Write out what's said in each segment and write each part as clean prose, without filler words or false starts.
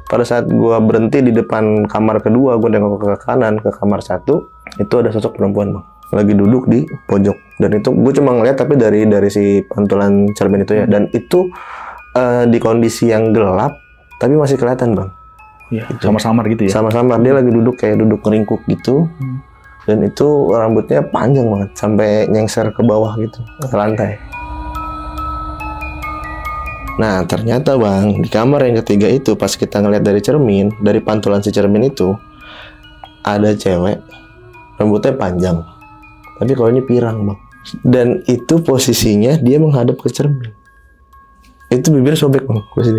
pada saat gue berhenti di depan kamar kedua, gue nengok ke kanan ke kamar satu, itu ada sosok perempuan bang, lagi duduk di pojok. Dan itu gue cuma ngeliat tapi dari si pantulan cermin itu ya. Dan itu di kondisi yang gelap, tapi masih kelihatan bang. Iya. Samar-samar gitu ya. Sama-samar, dia lagi duduk kayak duduk ngeringkuk gitu. Dan itu rambutnya panjang banget, sampai nyengser ke bawah gitu, ke lantai. Nah, ternyata bang, di kamar yang ketiga itu, pas kita ngeliat dari cermin, dari pantulan si cermin itu, ada cewek, rambutnya panjang. Tapi kalau ini pirang bang. Dan itu posisinya dia menghadap ke cermin. Itu bibir sobek bang, posisi.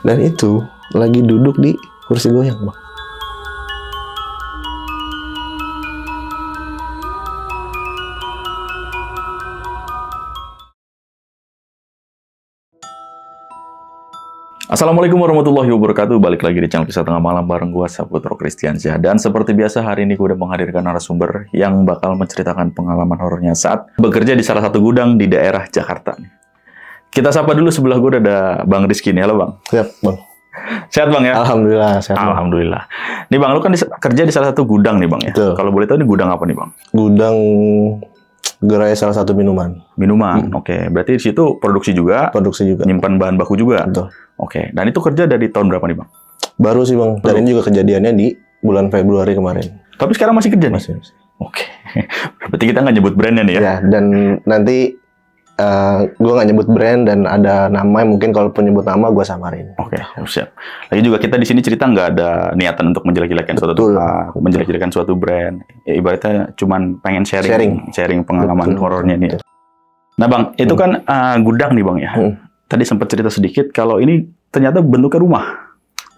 Dan itu lagi duduk di kursi goyang bang. Assalamualaikum warahmatullahi wabarakatuh. Balik lagi di channel Kisah Tengah Malam bareng gua Saputra Kristiansyah. Dan seperti biasa hari ini gue udah menghadirkan narasumber yang bakal menceritakan pengalaman horornya saat bekerja di salah satu gudang di daerah Jakarta. Kita sapa dulu, sebelah gue ada Bang Rizky nih. Halo Bang. Siap Bang. Sehat Bang ya? Alhamdulillah sehat. Alhamdulillah. Nih Bang, lu kan kerja di salah satu gudang nih Bang ya? Betul. Kalau boleh tahu ini gudang apa nih Bang? Gudang gerai salah satu minuman. Minuman, oke. Berarti di situ produksi juga? Produksi juga. Nyimpan bahan baku juga? Betul. Oke, dan itu kerja dari tahun berapa nih Bang? Baru sih Bang, dan ini juga kejadiannya di bulan Februari kemarin. Tapi sekarang masih kerja nih? Masih. Oke, berarti kita nggak nyebut brandnya nih ya? Ya, dan nanti gue nggak nyebut brand dan ada nama, mungkin kalau pun nyebut nama gue samarin. Oke, siap. Lagi juga kita di sini cerita nggak ada niatan untuk menjelek-jelekan suatu tempat, menjelek-jelekan suatu brand. Ya, ibaratnya cuman pengen sharing pengalaman horornya nih. Nah Bang, itu kan gudang nih Bang ya? Tadi sempat cerita sedikit kalau ini ternyata bentuknya rumah.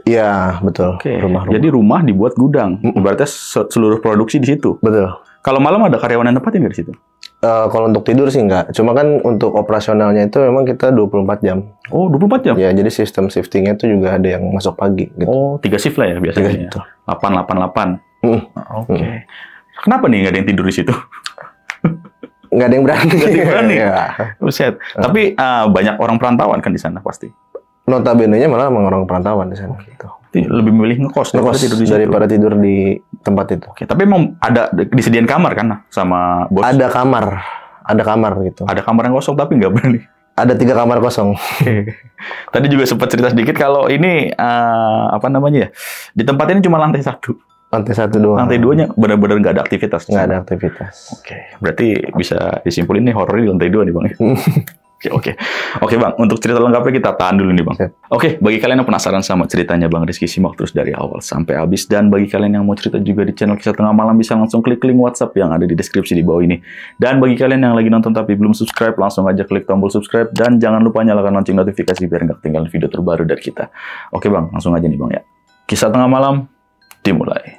Iya, betul. Oke. Rumah. Jadi rumah dibuat gudang. Ibaratnya seluruh produksi di situ. Betul. Kalau malam ada karyawan yang tempatin nggak di situ? Kalau untuk tidur sih enggak. Cuma kan untuk operasionalnya itu memang kita 24 jam. Oh, 24 jam? Ya, jadi sistem shiftingnya itu juga ada yang masuk pagi. Gitu. Oh, 3 shift lah ya biasanya. 8, 8, 8. Oke. Kenapa nih nggak ada yang tidur di situ? Nggak ada yang berani. Nggak ada yang berani? Ya. Buset. Tapi banyak orang perantauan kan di sana pasti? Notabene-nya malah emang orang perantauan di sana. Gitu. Lebih memilih ngekos tidur di daripada tidur di tempat itu. Oke, tapi emang ada disediain kamar kan sama bos? Ada kamar gitu. Ada kamar yang kosong tapi nggak berani. Ada 3 kamar kosong. Tadi juga sempat cerita sedikit kalau ini apa namanya ya? Di tempat ini cuma lantai 1. Lantai 1 doang. Lantai 2-nya benar-benar nggak ada aktivitas. Nggak ada aktivitas. Oke, berarti bisa disimpulin nih horor di lantai 2 nih Bang. Oke Bang, untuk cerita lengkapnya kita tahan dulu nih Bang. Oke, bagi kalian yang penasaran sama ceritanya Bang Rizky, simak terus dari awal sampai habis. Dan bagi kalian yang mau cerita juga di channel Kisah Tengah Malam, bisa langsung klik link WhatsApp yang ada di deskripsi di bawah ini. Dan bagi kalian yang lagi nonton tapi belum subscribe, langsung aja klik tombol subscribe. Dan jangan lupa nyalakan lonceng notifikasi biar nggak ketinggalan video terbaru dari kita. Oke Bang, langsung aja nih Bang ya. Kisah Tengah Malam dimulai.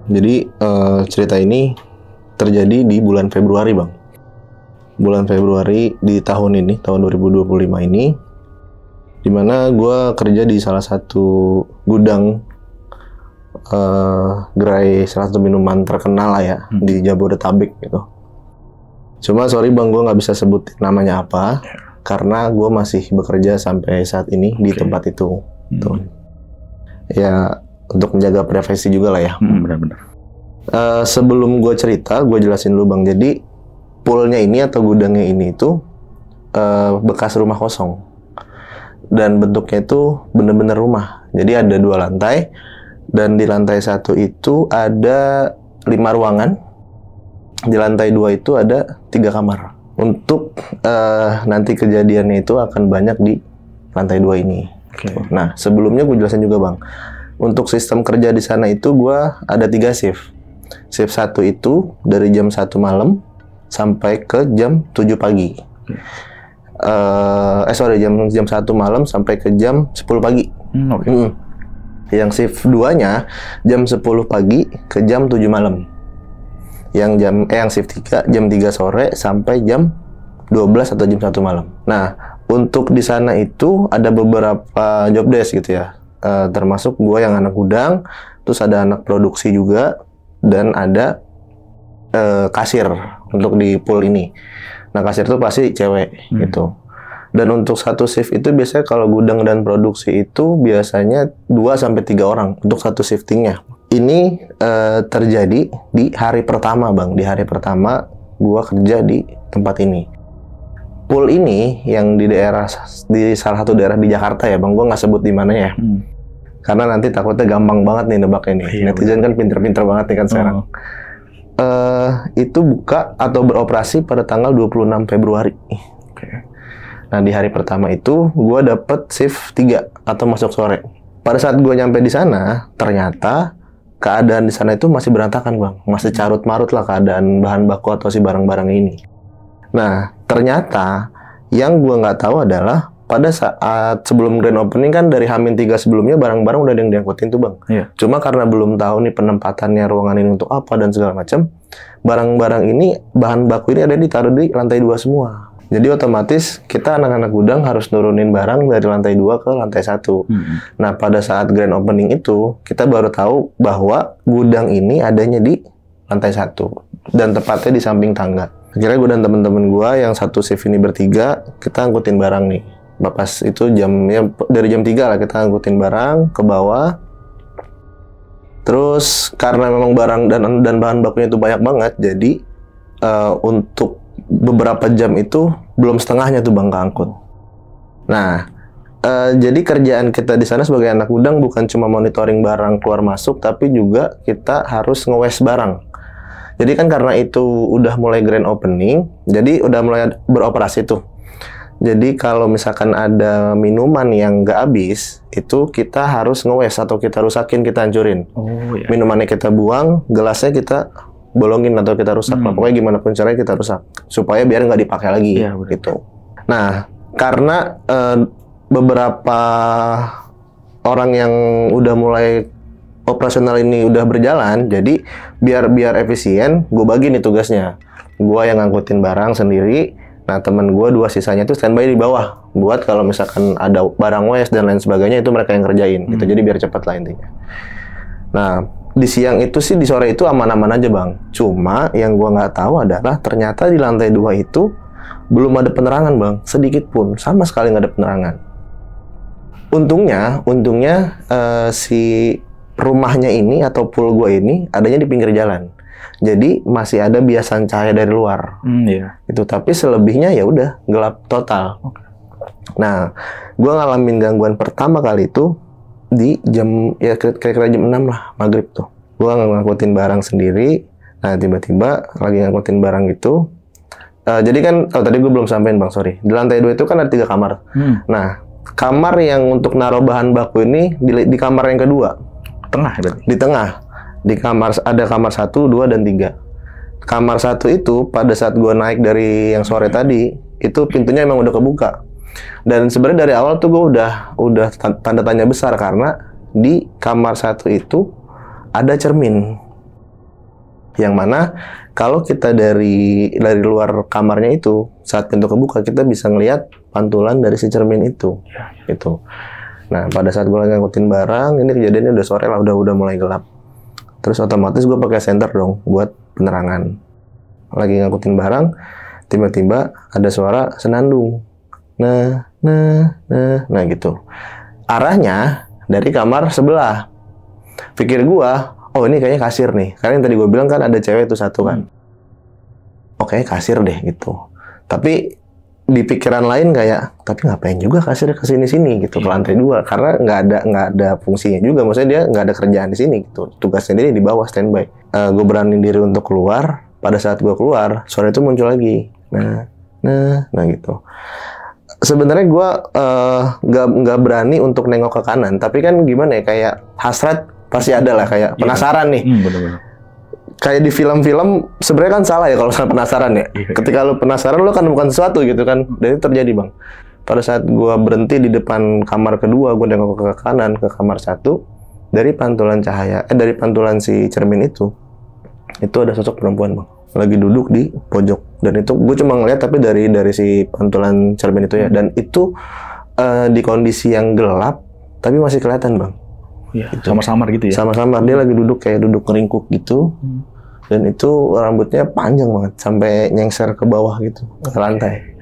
Jadi cerita ini terjadi di bulan Februari Bang. Bulan Februari di tahun ini, tahun 2025 ini, dimana gue kerja di salah satu gudang gerai salah satu minuman terkenal lah ya di Jabodetabek gitu. Cuma sorry Bang, gue nggak bisa sebutin namanya apa karena gue masih bekerja sampai saat ini di tempat itu. Tuh. Ya, untuk menjaga privasi juga lah ya. Benar-benar. Sebelum gue cerita, gue jelasin dulu Bang. Jadi poolnya ini atau gudangnya ini itu bekas rumah kosong. Dan bentuknya itu bener-bener rumah. Jadi ada 2 lantai. Dan di lantai 1 itu ada 5 ruangan. Di lantai 2 itu ada 3 kamar. Untuk nanti kejadiannya itu akan banyak di lantai 2 ini. Nah, sebelumnya gue jelasin juga Bang. Untuk sistem kerja di sana itu gue ada 3 shift. Shift 1 itu dari jam 1 malam sampai ke jam 7 pagi. Jam 1 malam sampai ke jam 10 pagi. Yang shift 2-nya jam 10 pagi ke jam 7 malam. Yang shift 3 jam 3 sore sampai jam 12 atau jam 1 malam. Nah, untuk di sana itu ada beberapa job desk gitu ya. Termasuk gue yang anak gudang, terus ada anak produksi juga, dan ada kasir untuk di pool ini. Nah, kasir itu pasti cewek gitu. Dan untuk satu shift itu biasanya kalau gudang dan produksi itu biasanya 2-3 orang untuk satu shiftingnya. Ini terjadi di hari pertama, Bang. Di hari pertama gua kerja di tempat ini. Pool ini yang di salah satu daerah di Jakarta ya, Bang. Gua nggak sebut di mana ya. Karena nanti takutnya gampang banget nih nebaknya nih. Iya, netizen kan pinter-pinter banget nih kan sekarang. Itu buka atau beroperasi pada tanggal 26 Februari. Nah, di hari pertama itu gue dapet shift 3 atau masuk sore. Pada saat gue nyampe di sana, ternyata keadaan di sana itu masih berantakan, Bang. Masih carut-marut lah keadaan bahan baku atau si barang-barang ini. Nah, ternyata yang gue nggak tahu adalah pada saat sebelum grand opening kan dari H-3 sebelumnya barang-barang udah ada yang diangkutin tuh, Bang. Iya. Cuma karena belum tahu nih penempatannya ruangan ini untuk apa dan segala macam, barang-barang ini, bahan baku ini ada ditaruh di lantai 2 semua. Jadi otomatis kita anak-anak gudang harus nurunin barang dari lantai 2 ke lantai 1. Nah, pada saat grand opening itu, kita baru tahu bahwa gudang ini adanya di lantai 1. Dan tepatnya di samping tangga. Akhirnya gue dan teman-teman gue yang satu shift ini bertiga, kita angkutin barang nih. Pas itu dari jam 3 lah kita angkutin barang ke bawah. Terus karena memang barang dan bahan bakunya itu banyak banget, jadi untuk beberapa jam itu belum setengahnya tuh, Bang, keangkut. Nah, jadi kerjaan kita di sana sebagai anak gudang bukan cuma monitoring barang keluar masuk, tapi juga kita harus nge-waste barang. Jadi kan karena itu udah mulai grand opening, jadi udah mulai beroperasi tuh. Jadi kalau misalkan ada minuman yang nggak habis, itu kita harus nge-waste atau kita rusakin, kita hancurin. Iya. Minumannya kita buang, gelasnya kita bolongin atau kita rusak. Pokoknya gimana pun caranya kita rusak supaya biar nggak dipakai lagi gitu. Nah, karena beberapa orang yang udah mulai operasional ini udah berjalan, jadi biar efisien, gue bagi nih tugasnya. Gue yang ngangkutin barang sendiri. Nah, teman gue 2 sisanya tuh standby di bawah buat kalau misalkan ada barang waste dan lain sebagainya itu mereka yang kerjain gitu. Jadi biar cepat lah intinya. Nah, di siang itu sih, di sore itu aman-aman aja, Bang. Cuma yang gua nggak tahu adalah ternyata di lantai 2 itu belum ada penerangan, Bang. Sedikit pun, sama sekali nggak ada penerangan. Untungnya si rumahnya ini atau pool gua ini adanya di pinggir jalan. Jadi masih ada biasan cahaya dari luar. Itu, tapi selebihnya ya udah gelap total. Nah, gua ngalamin gangguan pertama kali itu di jam ya kira-kira jam 6 lah maghrib tuh. Gua ngangkutin barang sendiri. Nah, tiba-tiba lagi ngangkutin barang gitu. Jadi kan tadi gue belum sampein, Bang, sorry. Di lantai 2 itu kan ada 3 kamar. Nah, kamar yang untuk naruh bahan baku ini di kamar yang kedua. Tengah berarti. Di tengah. Di kamar ada kamar 1, 2 dan 3. Kamar 1 itu pada saat gua naik dari yang sore tadi, itu pintunya emang udah kebuka. Dan sebenarnya dari awal tuh gue udah tanda tanya besar karena di kamar 1 itu ada cermin. Yang mana kalau kita dari luar kamarnya itu saat pintu kebuka kita bisa ngelihat pantulan dari si cermin itu. Itu. Nah, pada saat gue lagi ngangkutin barang, ini kejadiannya udah sore lah, udah mulai gelap. Terus otomatis gue pakai senter dong buat penerangan. Lagi ngangkutin barang, tiba-tiba ada suara senandung. Nah gitu. Arahnya dari kamar sebelah. Pikir gua, oh ini kayaknya kasir nih. Karena yang tadi gua bilang kan ada cewek itu satu kan. Oke, kasir deh gitu. Tapi di pikiran lain kayak, tapi ngapain juga kasir ke sini-sini gitu ke lantai 2 karena nggak ada fungsinya juga. Maksudnya dia nggak ada kerjaan di sini gitu. Tugasnya dia di bawah standby. Gue berani diri untuk keluar. Pada saat gua keluar, suara itu muncul lagi. Nah gitu. Sebenarnya gue nggak berani untuk nengok ke kanan, tapi kan gimana ya, kayak hasrat pasti ada lah, kayak penasaran nih. Bener-bener. Kayak di film-film sebenarnya kan salah ya kalau misalnya penasaran ya. Ketika lu penasaran lu kan bukan sesuatu gitu kan. Dan itu terjadi, Bang. Pada saat gue berhenti di depan kamar kedua, gue nengok ke kanan ke kamar 1, dari pantulan cahaya, dari pantulan si cermin itu ada sosok perempuan bang, lagi duduk di pojok. Dan itu gue cuma ngeliat tapi dari si pantulan cermin itu ya. Dan itu di kondisi yang gelap, tapi masih kelihatan bang. Iya. Samar-samar gitu ya? Sama-samar, dia lagi duduk kayak duduk ngeringkuk gitu. Dan itu rambutnya panjang banget, sampai nyengser ke bawah gitu, ke lantai.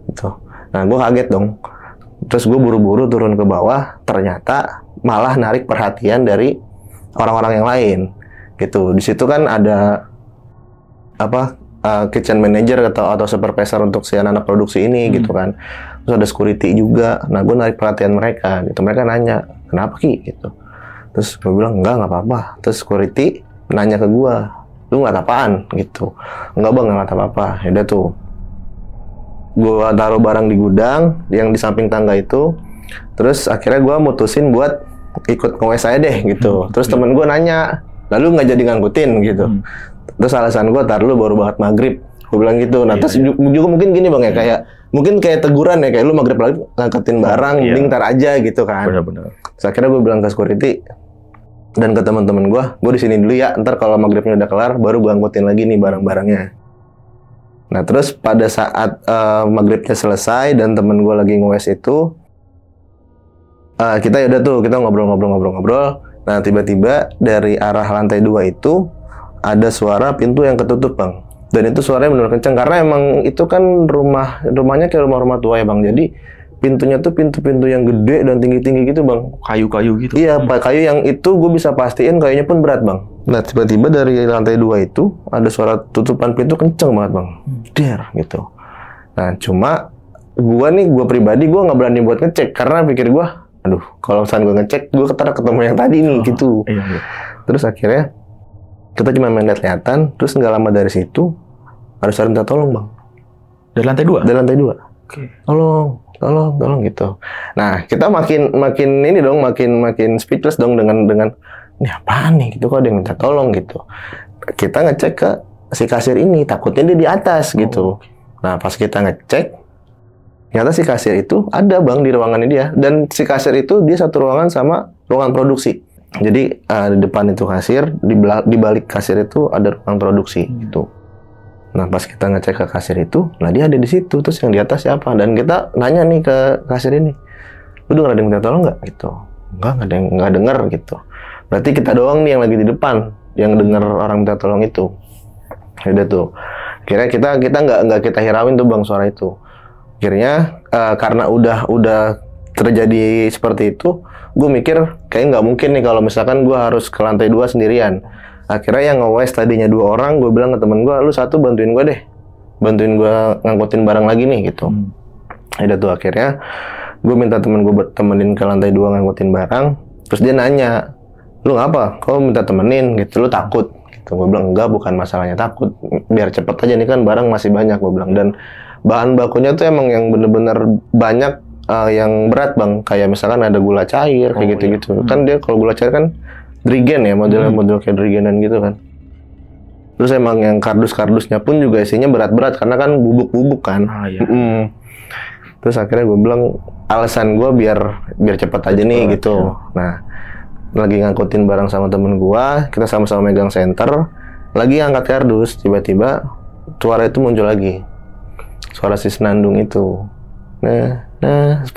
Gitu. Nah gue kaget dong. Terus gue buru-buru turun ke bawah, ternyata malah narik perhatian dari orang-orang yang lain. Gitu. Di situ kan ada kitchen manager atau supervisor untuk si anak produksi ini gitu kan. Terus ada security juga. Nah, gue narik perhatian mereka gitu. Mereka nanya, "Kenapa Ki?" gitu. Terus gue bilang, enggak apa-apa. Terus security nanya ke gue, "Lu ngeliat apaan?" gitu. "Enggak bang, nggak ngeliat apa-apa." Ya udah tuh. Gue taruh barang di gudang yang di samping tangga itu. Terus akhirnya gue mutusin buat ikut nge-WS aja deh gitu. Terus temen gue nanya, "Lalu nggak jadi ngangkutin?" gitu. Terus alasan gue, "Tar lu baru banget maghrib." Gue bilang gitu. Nah terus juga mungkin gini bang ya, kayak mungkin kayak teguran ya, kayak lu maghrib lagi ngangkutin barang, mending tar aja gitu kan. Benar-benar. Terus akhirnya gue bilang ke security dan ke teman-teman gue di sini dulu ya. Ntar kalau maghribnya udah kelar, baru gue angkutin lagi nih barang-barangnya. Nah terus pada saat maghribnya selesai dan temen gue lagi nge-WS itu, kita yaudah tuh, kita ngobrol. Nah tiba-tiba dari arah lantai 2 itu ada suara pintu yang ketutup bang. Dan itu suaranya benar kenceng karena emang itu kan rumahnya kayak rumah-rumah tua ya bang. Jadi pintunya tuh pintu-pintu yang gede dan tinggi-tinggi gitu bang. Kayu-kayu gitu. Iya, kayu yang itu gue bisa pastiin kayunya pun berat bang. Nah tiba-tiba dari lantai 2 itu ada suara tutupan pintu kenceng banget bang. Der gitu. Nah cuma gue pribadi gue nggak berani buat ngecek karena pikir gue, aduh kalau misalnya gue ngecek gue ketemu yang tadi nih gitu. Iya. Terus akhirnya kita cuma main lihat-lihatan. Terus nggak lama dari situ ada suara minta tolong bang. Dari lantai 2? Dari lantai 2. Oke. Tolong gitu. Nah kita makin ini dong, makin speechless dong dengan ini apaan nih gitu, kok ada yang minta tolong gitu. Kita ngecek ke si kasir ini, takutnya dia di atas gitu. Nah pas kita ngecek, ternyata si kasir itu ada bang di ruangannya dia. Dan si kasir itu dia satu ruangan sama ruangan produksi. Jadi di depan itu kasir, di balik kasir itu ada ruang produksi gitu. Nah pas kita ngecek ke kasir itu, nah dia ada di situ. Terus yang di atas siapa? Dan kita nanya nih ke kasir ini, "Lu denger ada yang minta tolong nggak?" gitu. Nggak denger gitu. Berarti kita doang nih yang lagi di depan yang denger orang minta tolong itu. Udah tuh. Akhirnya kita nggak kita hirauin tuh bang suara itu. Akhirnya karena udah terjadi seperti itu, gue mikir kayak nggak mungkin nih kalau misalkan gue harus ke lantai 2 sendirian. Akhirnya yang nge-WS tadinya 2 orang, gue bilang ke temen gue, "Lu satu bantuin gue deh, bantuin gue ngangkutin barang lagi nih," gitu. Udah tuh akhirnya gue minta temen gue buat temenin ke lantai 2 ngangkutin barang. Terus dia nanya, "Lu ngapa? Kok minta temenin gitu? Lu takut?" Gitu. Gue bilang, "Enggak, bukan masalahnya takut. Biar cepet aja nih kan barang masih banyak," gue bilang. Dan bahan bakunya tuh emang yang bener-bener banyak yang berat bang. Kayak misalkan ada gula cair kayak gitu-gitu. Kan dia kalau gula cair kan drigen ya, model kayak drigenan gitu kan. Terus emang yang kardus-kardusnya pun juga isinya berat-berat karena kan bubuk-bubuk kan. Terus akhirnya gue bilang alasan gue biar cepet aja nih gitu. Nah lagi ngangkutin barang sama temen gue, kita sama-sama megang senter, lagi angkat kardus, tiba-tiba suara itu muncul lagi, suara si senandung itu. Nah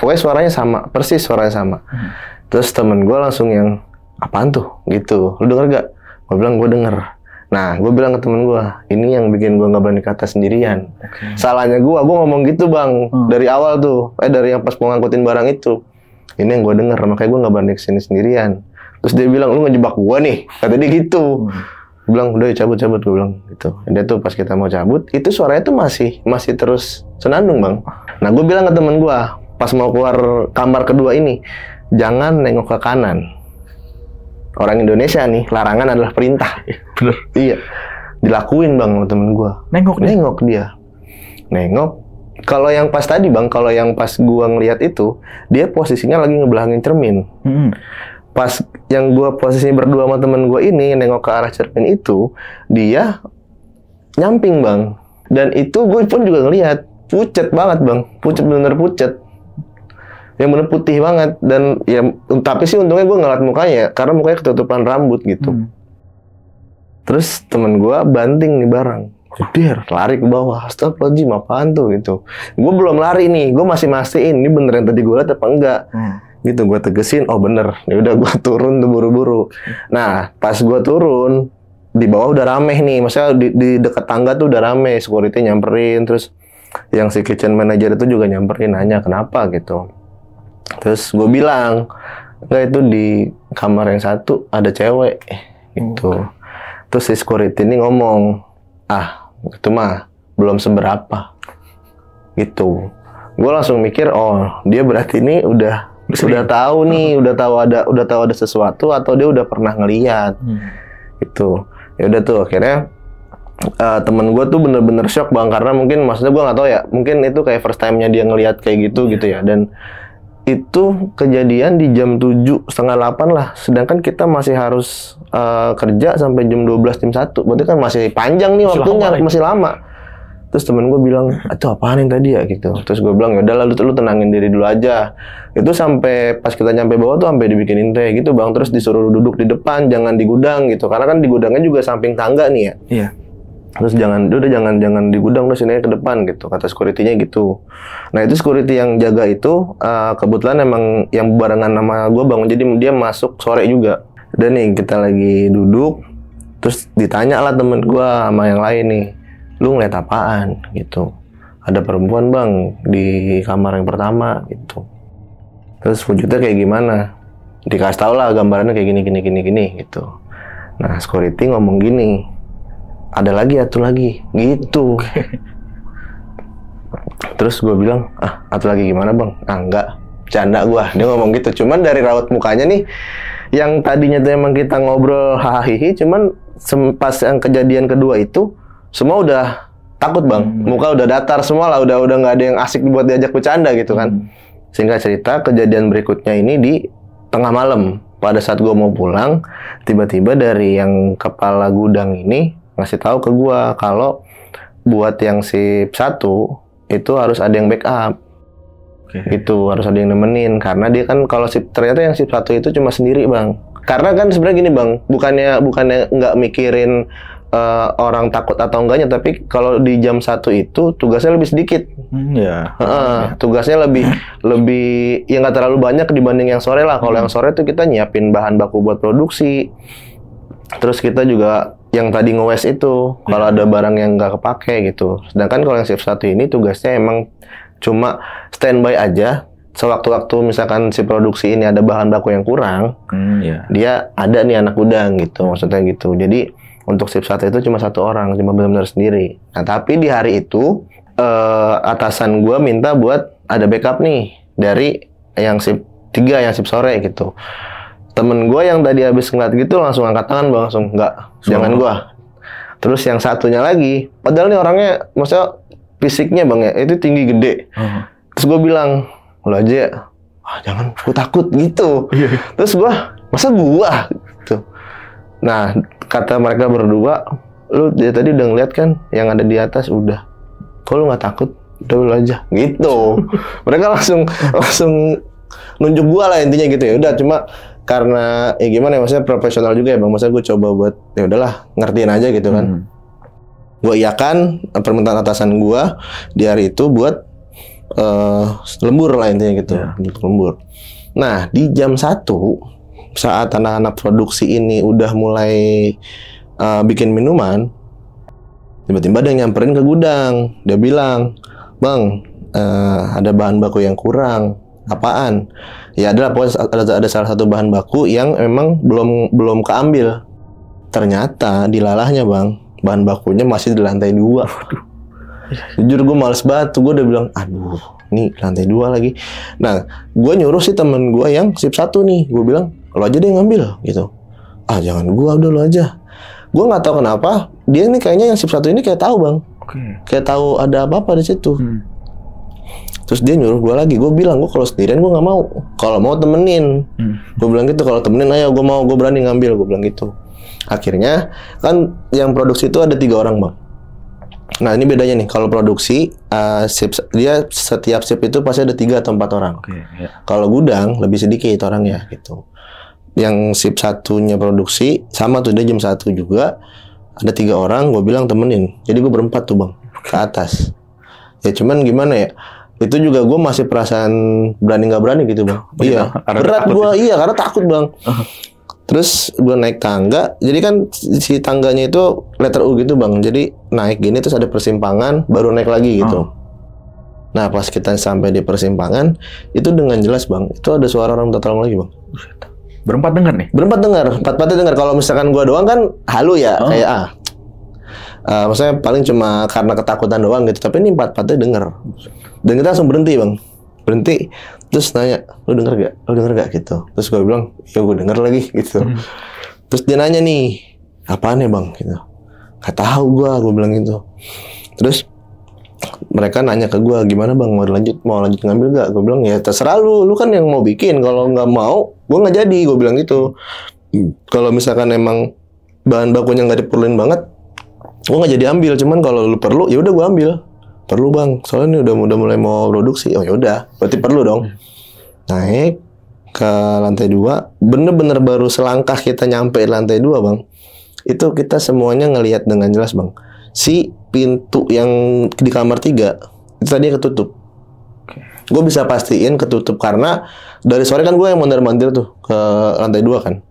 pokoknya suaranya sama, persis suaranya sama. Terus temen gue langsung yang, "Apaan tuh?" gitu. "Lu denger gak?" Gue bilang, "Gue denger." Nah, gue bilang ke temen gue, ini yang bikin gue gak berani kata sendirian. Salahnya gue ngomong gitu bang, dari awal tuh, dari yang pas mau ngangkutin barang itu. Ini yang gue denger, makanya gue gak berani kesini sendirian. Terus dia bilang, "Lu ngejebak gue nih," kata dia gitu. Gue bilang, "Udah cabut," gue bilang gitu. Dia tuh pas kita mau cabut, itu suaranya tuh masih terus senandung bang. Nah, gue bilang ke temen gue, pas mau keluar kamar kedua ini, jangan nengok ke kanan. Orang Indonesia nih, larangan adalah perintah. Bener. Iya. Dilakuin bang sama temen gue. Nengok dia. Kalau yang pas tadi bang, kalau yang pas gue ngeliat itu, dia posisinya lagi ngebelakangin cermin. Pas yang gue posisinya berdua sama temen gue ini, nengok ke arah cermin itu, dia nyamping bang. Dan itu gue pun juga ngeliat, pucet banget bang. Bener-bener pucet. yang bener putih banget. Dan ya tapi sih untungnya gue ngeliat mukanya, karena mukanya ketutupan rambut gitu. Terus temen gue banting nih barang, der, lari ke bawah. Astagfirullahaladzim, apaan tuh gitu. Gue belum lari nih, gue masih mastiin ini bener yang tadi gue liat apa enggak. Gitu gue tegesin, oh bener. Ya udah gue turun tuh buru-buru. Nah pas gue turun di bawah udah rame nih, maksudnya di dekat tangga tuh udah rame, security nyamperin, terus yang si kitchen manager itu juga nyamperin, nanya kenapa gitu. Terus gue bilang, enggak, itu di kamar yang satu ada cewek gitu. Terus si security ini ngomong, itu mah belum seberapa gitu. Gue langsung mikir, oh dia berarti ini udah tahu nih, udah tahu ada sesuatu, atau dia udah pernah ngeliat gitu. Ya udah tuh akhirnya temen gue tuh bener-bener shock bang, karena mungkin maksudnya gue nggak tahu ya, mungkin itu kayak first time-nya dia ngeliat kayak gitu ya. Dan itu kejadian di jam 7, setengah 8 lah, sedangkan kita masih harus kerja sampai jam 12, jam 1, berarti kan masih panjang nih waktunya, masih lama. Terus temen gue bilang, itu apaan yang tadi ya gitu. Terus gue bilang, yaudah lu tenangin diri dulu aja. Itu sampai pas kita nyampe bawah tuh sampai dibikinin teh gitu bang. Terus disuruh duduk di depan, jangan di gudang gitu. Karena kan di gudangnya juga samping tangga nih ya. Iya. Terus jangan di gudang, terus sini ke depan gitu. Kata security-nya gitu. Nah itu security yang jaga itu kebetulan emang yang barengan sama gue bang. Jadi dia masuk sore juga. Dan nih kita lagi duduk, terus ditanya lah temen gue sama yang lain nih, lu ngeliat apaan gitu. Ada perempuan bang di kamar yang pertama gitu. Terus wujudnya kayak gimana, dikasih tau lah gambarannya kayak gini gitu. Nah security ngomong gini, ada lagi gitu. Terus gue bilang, atu lagi gimana bang? Enggak, bercanda gue. Dia ngomong gitu. Cuman dari raut mukanya nih, yang tadinya tuh emang kita ngobrol hahaha, cuman pas yang kejadian kedua itu semua udah takut bang, muka udah datar semua lah, udah nggak ada yang asik buat diajak bercanda gitu kan. Singkat cerita, kejadian berikutnya ini di tengah malam, pada saat gue mau pulang, tiba-tiba dari yang kepala gudang ini ngasih tahu ke gue kalau buat yang shift 1 itu harus ada yang backup. Gitu, harus ada yang nemenin, karena dia kan kalau ternyata yang shift 1 itu cuma sendiri bang. Karena kan sebenarnya gini bang, bukannya nggak mikirin orang takut atau enggaknya, tapi kalau di jam 1 itu tugasnya lebih sedikit. Tugasnya lebih ya nggak terlalu banyak dibanding yang sore lah. Kalau yang sore tuh kita nyiapin bahan baku buat produksi. Terus kita juga yang tadi nge-waste itu kalau ada barang yang nggak kepake gitu. Sedangkan kalau yang shift 1 ini tugasnya emang cuma standby aja. Sewaktu-waktu misalkan si produksi ini ada bahan baku yang kurang, dia ada nih anak gudang gitu, maksudnya gitu. Jadi untuk shift 1 itu cuma 1 orang, cuma benar-benar sendiri. Nah tapi di hari itu atasan gue minta buat ada backup nih dari yang shift 3, yang shift sore gitu. Temen gue yang tadi habis ngeliat gitu langsung angkat tangan bang, langsung enggak, jangan gue. Terus yang satunya lagi, padahal nih orangnya, maksudnya fisiknya bang ya, itu tinggi gede. Terus gue bilang, lo aja, jangan, gue takut gitu. Terus gue, masa gue gitu. Nah kata mereka berdua, lu dari tadi udah ngeliat kan yang ada di atas, udah. Kok lu nggak takut? Udah lu aja gitu. Mereka langsung nunjuk gue lah intinya gitu ya. Udah, cuma karena ya gimana ya, maksudnya profesional juga ya bang, maksudnya gue coba buat ya udahlah ngertiin aja gitu kan. Gue iakan permintaan atasan gue di hari itu buat lembur lah intinya gitu, lembur. Nah di jam 1 saat anak-anak produksi ini udah mulai bikin minuman, tiba-tiba ada yang nyamperin ke gudang. Dia bilang, bang, ada bahan baku yang kurang. Apaan? Ya adalah ada salah satu bahan baku yang emang belum keambil. Ternyata dilalahnya bang, bahan bakunya masih di lantai 2. Jujur gue males banget tuh, gue udah bilang, aduh, nih lantai 2 lagi. Nah, gue nyuruh sih temen gue yang shift 1 nih, gue bilang, lo aja deh ngambil gitu. Jangan gue, udah lo aja. Gue nggak tahu kenapa dia nih kayaknya yang shift 1 ini kayak tahu bang, kayak tahu ada apa-apa di situ. Terus dia nyuruh gue lagi, gue bilang gue kalau sendirian gue nggak mau, kalau mau temenin. Gue bilang gitu, kalau temenin ayo, gue mau, gue berani ngambil, gue bilang gitu. Akhirnya kan yang produksi itu ada 3 orang bang. Nah ini bedanya nih, kalau produksi dia setiap shift itu pasti ada 3 atau 4 orang. Ya. Kalau gudang lebih sedikit orangnya gitu. Yang shift satunya produksi sama tuh dia jam 1 juga ada 3 orang, gue bilang temenin. Jadi gue berempat tuh bang ke atas. Ya cuman gimana ya? Itu juga gue masih perasaan berani nggak berani gitu bang. Iya. Berat gue karena takut bang. Terus gue naik tangga, jadi kan si tangganya itu letter U gitu bang. Jadi naik gini terus ada persimpangan, baru naik lagi gitu. Nah pas kita sampai di persimpangan, itu dengan jelas bang, itu ada suara orang minta tolong lagi bang. Berempat dengar nih? Berempat dengar, empat-empatnya dengar. Kalau misalkan gue doang kan halu ya, kayak maksudnya paling cuma karena ketakutan doang gitu. Tapi ini empat-empatnya dengar. Dan kita langsung berhenti bang. Berhenti, terus nanya, lu denger gak gitu. Terus gue bilang, ya gue denger lagi gitu. Terus dia nanya nih, apaan ya bang gitu. Gak tahu gue bilang gitu. Terus mereka nanya ke gue, gimana bang, mau lanjut ngambil gak? Gue bilang, ya terserah lu kan yang mau bikin. Kalau nggak mau, gue nggak jadi, gue bilang gitu. Kalau misalkan emang bahan bakunya nggak diperluin banget, gue nggak jadi ambil. Cuman kalau lu perlu, ya udah gue ambil. Perlu bang, soalnya ini udah mulai mau produksi. Oh ya udah, berarti perlu dong. Naik ke lantai 2, bener-bener baru selangkah kita nyampe lantai 2 bang. Itu kita semuanya ngelihat dengan jelas bang. Si pintu yang di kamar 3 itu tadi ketutup. Gue bisa pastiin ketutup karena dari sore kan gue yang mondar-mandir tuh ke lantai 2 kan.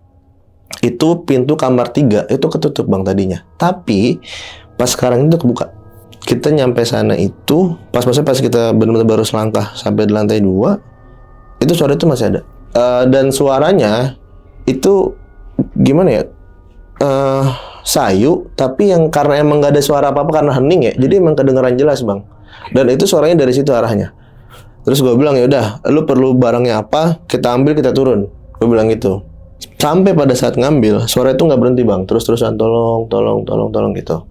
Itu pintu kamar 3 itu ketutup bang tadinya. Tapi pas sekarang itu kebuka. Kita nyampe sana itu pas kita benar-benar baru selangkah sampai di lantai 2 itu suara itu masih ada. Dan suaranya itu gimana ya? Sayu, tapi yang karena emang gak ada suara apa-apa karena hening ya. Jadi emang kedengeran jelas bang. Dan itu suaranya dari situ arahnya. Terus gue bilang, ya udah, lu perlu barangnya apa? Kita ambil, kita turun. Gue bilang gitu. Sampai pada saat ngambil, suara itu nggak berhenti bang. Terus-terusan tolong gitu.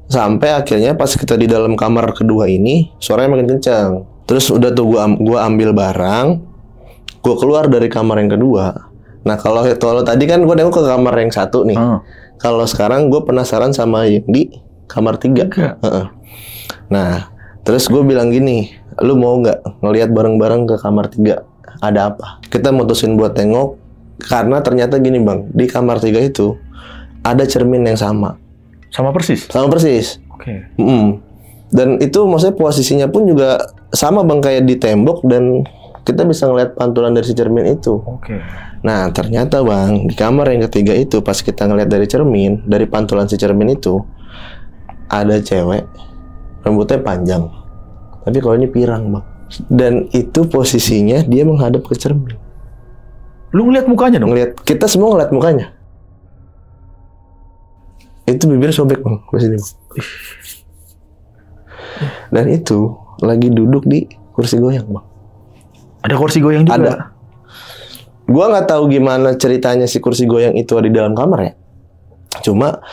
Sampai akhirnya pas kita di dalam kamar kedua ini, suaranya makin kencang. Terus udah tuh gua ambil barang, gua keluar dari kamar yang kedua. Nah kalau tadi kan gua nengok ke kamar yang 1 nih. Kalau sekarang gua penasaran sama yang di kamar 3. Nah terus gua bilang gini, lu mau nggak ngelihat bareng-bareng ke kamar 3? Ada apa? Kita mutusin buat tengok karena ternyata gini bang, di kamar 3 itu ada cermin yang sama. Sama persis? Sama persis. Oke. Dan itu maksudnya posisinya pun juga sama bang, kayak di tembok dan kita bisa ngeliat pantulan dari si cermin itu. Oke. Nah ternyata bang, di kamar yang ketiga itu pas kita ngeliat dari cermin, dari pantulan si cermin itu ada cewek, rambutnya panjang. Tapi kalau ini pirang bang. Dan itu posisinya dia menghadap ke cermin. Lu ngeliat mukanya dong? Ngeliat, kita semua ngeliat mukanya. Itu bibir sobek bang, pas ini bang. Dan itu lagi duduk di kursi goyang bang. Ada kursi goyang juga? Ada. Gua nggak tahu gimana ceritanya si kursi goyang itu ada di dalam kamar ya. Cuma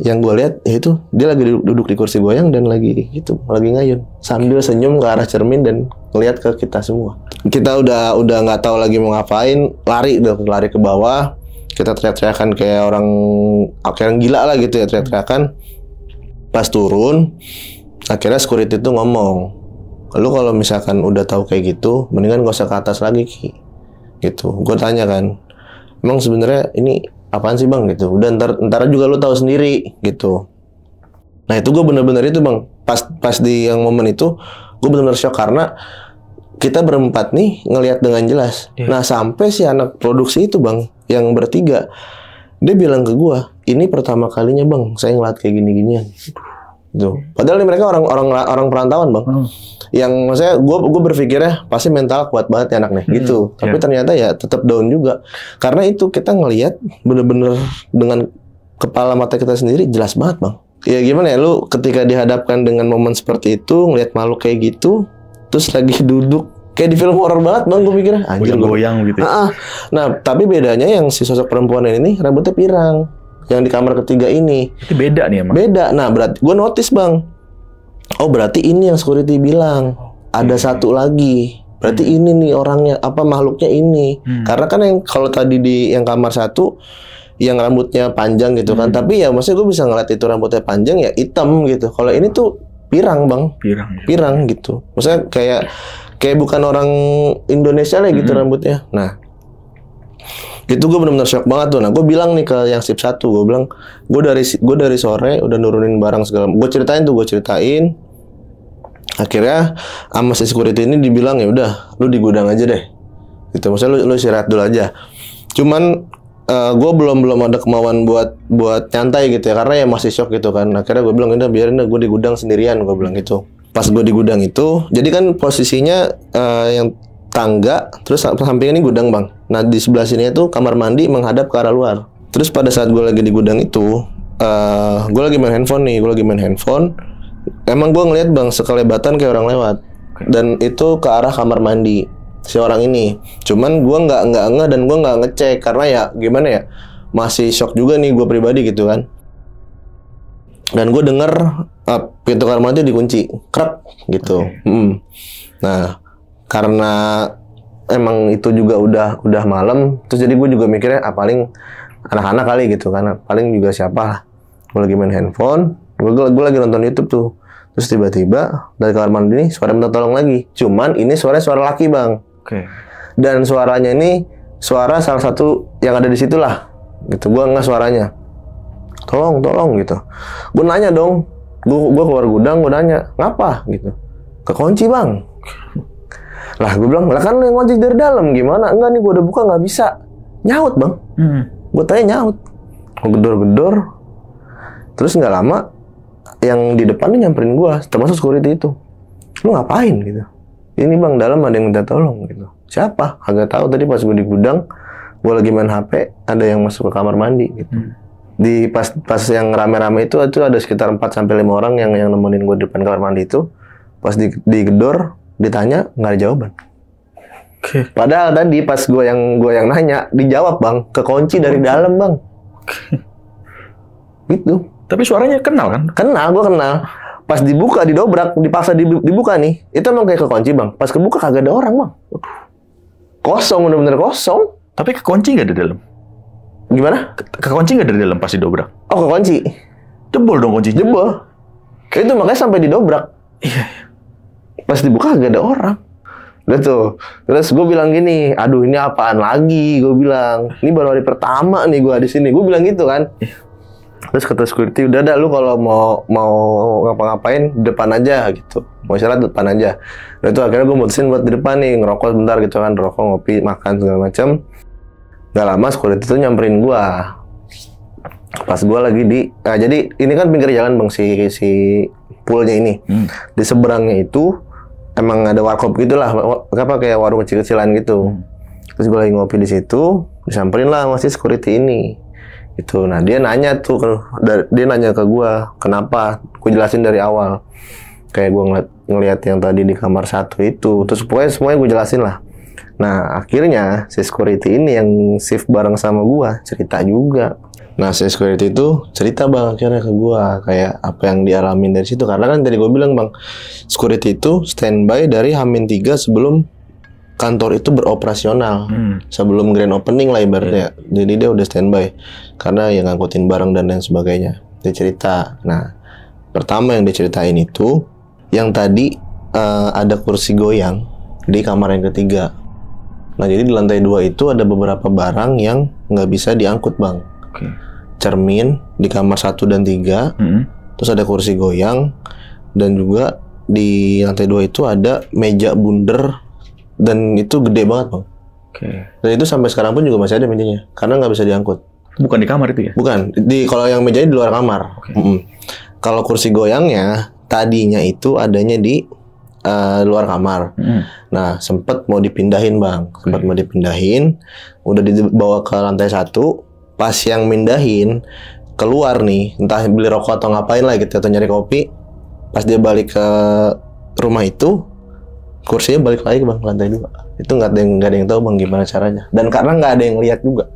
yang gue lihat ya itu dia lagi duduk di kursi goyang dan lagi ngayun sambil senyum ke arah cermin dan ngeliat ke kita semua. Kita udah nggak tahu lagi mau ngapain, lari ke bawah. Kita teriak-teriakan kayak orang gila lah gitu ya, teriak-teriakan. Pas turun, akhirnya security itu ngomong, lu kalau misalkan udah tahu kayak gitu, mendingan gak usah ke atas lagi Ki. Gitu. Gue tanya kan, emang sebenarnya ini apaan sih bang gitu. Udah ntar juga lu tahu sendiri gitu. Nah itu gue bener-bener itu bang, pas di yang momen itu gue bener-bener shock karena kita berempat nih ngelihat dengan jelas. Nah sampai si anak produksi itu bang, yang bertiga, dia bilang ke gue, ini pertama kalinya bang saya ngeliat kayak gini-ginian. Tuh. Padahal nih mereka orang perantauan bang. Yang maksudnya gue berpikirnya pasti mental kuat banget ya anak nih gitu. Tapi ternyata ya tetap down juga. Karena itu kita ngelihat bener-bener dengan kepala mata kita sendiri jelas banget bang. Ya gimana ya, lu ketika dihadapkan dengan momen seperti itu, ngelihat makhluk kayak gitu, terus lagi duduk kayak di film horor banget bang, gue mikirnya anjir goyang gitu. Nah tapi bedanya yang si sosok perempuan ini rambutnya pirang. Yang di kamar ketiga ini. Itu beda nih emang? Beda. Nah berarti gue notice bang. Oh berarti ini yang security bilang. Ada satu lagi. Berarti ini nih orangnya, makhluknya ini. Karena kan yang kalau tadi di yang kamar 1 yang rambutnya panjang gitu kan. Tapi ya maksudnya gue bisa ngeliat itu rambutnya panjang ya hitam gitu. Kalau ini tuh pirang bang, pirang gitu. Maksudnya kayak bukan orang Indonesia lah gitu rambutnya. Nah itu gue benar-benar shock banget tuh. Nah gue bilang nih ke yang sip 1, gue bilang gue dari sore udah nurunin barang segala. Gue ceritain. Akhirnya sama si security ini dibilang ya udah lu di gudang aja deh. Gitu. Maksudnya lu istirahat dulu aja. Cuman gue belum ada kemauan buat nyantai gitu ya, karena ya masih shock gitu kan. Akhirnya gue bilang udah biarin gue di gudang sendirian, gue bilang gitu. Pas gue di gudang itu, jadi kan posisinya yang tangga, terus samping ini gudang bang. Nah di sebelah sini itu kamar mandi menghadap ke arah luar. Terus pada saat gue lagi di gudang itu, gue lagi main handphone. Emang gue ngeliat bang sekelebatan kayak orang lewat, dan itu ke arah kamar mandi si orang ini. Cuman gue nggak ngeh dan gue nggak ngecek karena ya gimana ya, masih shock juga nih gue pribadi gitu kan. Dan gue denger pintu kamar mandi dikunci, krep gitu. Nah karena emang itu juga udah malam, terus jadi gue juga mikirnya paling anak-anak kali gitu kan, paling juga siapa lah. Gue lagi main handphone, gue lagi nonton YouTube tuh. Terus tiba-tiba dari kamar mandi ini suara minta tolong lagi. Cuman ini suara laki bang. Dan suaranya ini suara salah satu yang ada di situ lah. Gitu. Gue nggak suaranya. Tolong gitu. Gue nanya dong. Gue keluar gudang, gue nanya ngapa gitu. Kekunci bang. Lah gue bilang lah kan lu yang ngunci dari dalam gimana? Enggak nih gue udah buka nggak bisa. Nyaut bang. Gue tanya nyaut. Gue gedor. Terus nggak lama yang di depan nih nyamperin gue, termasuk security itu. Lu ngapain gitu? Ini bang dalam ada yang minta tolong gitu. Siapa? Agak tahu tadi pas gue di gudang, gue lagi main HP, ada yang masuk ke kamar mandi gitu. Di pas yang rame-rame itu ada sekitar 4-5 orang yang nemenin gue di depan kamar mandi itu. Pas digedor, ditanya nggak ada jawaban. Padahal tadi pas gue yang nanya dijawab bang, kekunci dari dalam bang. Gitu. Tapi suaranya kenal kan? Kenal, gue kenal. Pas dibuka, didobrak, dipaksa dibuka nih, itu emang kayak kekunci bang. Pas kebuka kagak ada orang bang. Kosong, bener-bener kosong. Tapi kekunci nggak di dalam? Gimana? Kekunci nggak di dalam pas didobrak? Oh kekunci. Jebol dong kuncinya. Jebol. Itu makanya sampai didobrak. Iya. Pas dibuka kagak ada orang. Udah tuh. Terus gue bilang gini, aduh ini apaan lagi? Gue bilang, ini baru hari pertama nih gue di sini. Gue bilang gitu kan. Terus kata security, udah lu kalau mau ngapa-ngapain depan aja gitu. Mau istirahat depan aja. Dan itu akhirnya gue mutusin buat di depan nih, ngerokok sebentar gitu kan, rokok, ngopi, makan segala macam. Gak lama security itu nyamperin gue. Pas gue lagi jadi ini kan pinggir jalan bang si poolnya ini. Di seberangnya itu emang ada warkop gitulah, kayak warung kecil-kecilan gitu. Terus gue lagi ngopi di situ, disamperin lah masih security ini. Itu, nah dia nanya ke gue, kenapa? Gue jelasin dari awal, kayak gue ngeliat yang tadi di kamar 1 itu, terus pokoknya semuanya gue jelasin lah. Nah akhirnya si security ini yang shift bareng sama gue cerita juga. Nah si security itu cerita bang akhirnya ke gue kayak apa yang dialamin dari situ, karena kan tadi gue bilang bang, security itu standby dari H-3 sebelum kantor itu beroperasional, sebelum grand opening lah ibaratnya. Jadi dia udah standby karena yang ngangkutin barang dan lain sebagainya. Dia cerita. Nah, pertama yang diceritain itu yang tadi ada kursi goyang di kamar yang ketiga. Nah, jadi di lantai 2 itu ada beberapa barang yang nggak bisa diangkut bang. Cermin di kamar 1 dan 3, terus ada kursi goyang, dan juga di lantai 2 itu ada meja bundar. Dan itu gede banget bang. Dan itu sampai sekarang pun juga masih ada mejanya, karena nggak bisa diangkut. Bukan di kamar itu ya? Bukan. Kalau yang mejanya di luar kamar. Kalau kursi goyangnya tadinya itu adanya di luar kamar. Nah sempet mau dipindahin bang. Udah dibawa ke lantai 1. Pas yang mindahin keluar nih, entah beli rokok atau ngapain lah gitu, atau nyari kopi. Pas dia balik ke rumah itu, kursinya balik lagi bang ke lantai 2. Itu nggak ada yang tahu bang gimana caranya. Dan karena nggak ada yang lihat juga.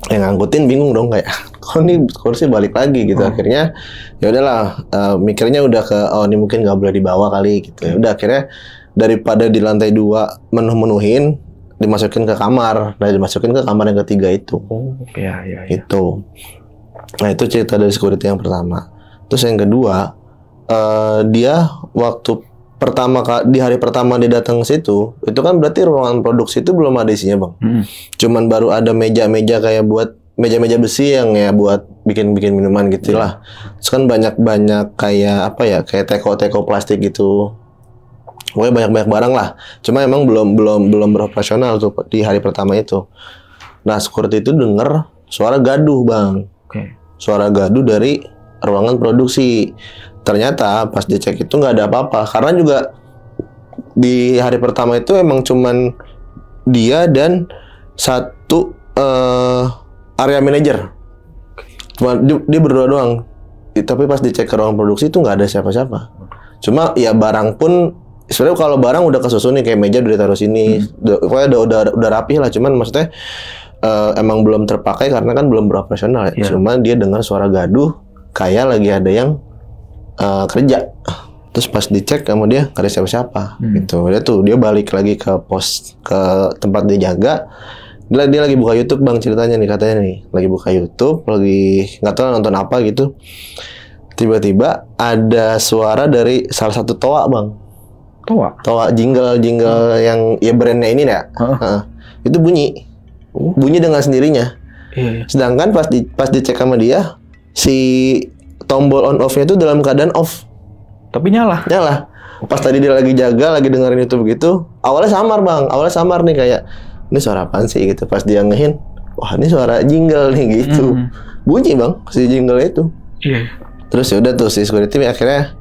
Yang ngangkutin bingung dong kayak, kok nih kursi balik lagi gitu. Akhirnya ya udahlah, mikirnya udah ke ini mungkin nggak boleh dibawa kali gitu. Ya udah akhirnya daripada di lantai 2 menuhin dimasukin ke kamar, dan dimasukin ke kamar yang ketiga itu. Oh, iya. Itu. Nah, itu cerita dari security yang pertama. Terus yang kedua, dia waktu di hari pertama dia datang ke situ, itu kan berarti ruangan produksi itu belum ada isinya, Bang. Cuman baru ada meja-meja kayak buat meja-meja besi yang ya buat bikin minuman gitu lah. Terus kan banyak kayak apa ya, kayak teko-teko plastik gitu. Pokoknya banyak barang lah. Cuma emang belum beroperasional tuh di hari pertama itu. Nah, security itu denger suara gaduh, Bang. Suara gaduh dari ruangan produksi. Ternyata pas dicek itu nggak ada apa-apa. Karena juga di hari pertama itu emang cuman dia dan satu area manager. Cuma dia berdua doang. Tapi pas dicek ke ruang produksi itu nggak ada siapa-siapa. Cuma ya barang pun sebenarnya kalau barang udah kesusun nih, kayak meja udah ditaruh sini. Pokoknya udah rapih lah. Cuman maksudnya emang belum terpakai karena kan belum beroperasional ya. Cuma dia dengar suara gaduh kayak lagi ada yang kerja. Terus pas dicek sama dia nggak ada siapa-siapa gitu. Dia balik lagi ke pos, ke tempat dia jaga. Dia lagi buka YouTube, Bang, ceritanya nih, katanya nih lagi buka YouTube, lagi nggak tahu nonton apa gitu. Tiba-tiba ada suara dari salah satu toa, Bang. Toa jingle yang ya brandnya ini ya. Itu bunyi dengan sendirinya. Sedangkan pas dicek sama dia, si tombol on off-nya itu dalam keadaan off. Tapi nyala. Pas tadi dia lagi jaga, lagi dengerin itu begitu, awalnya samar, Bang. Nih kayak, ini suara apaan sih gitu. Pas dia ngehin, wah ini suara jingle nih gitu. Bunyi, Bang, si jingle itu. Terus ya udah tuh si security akhirnya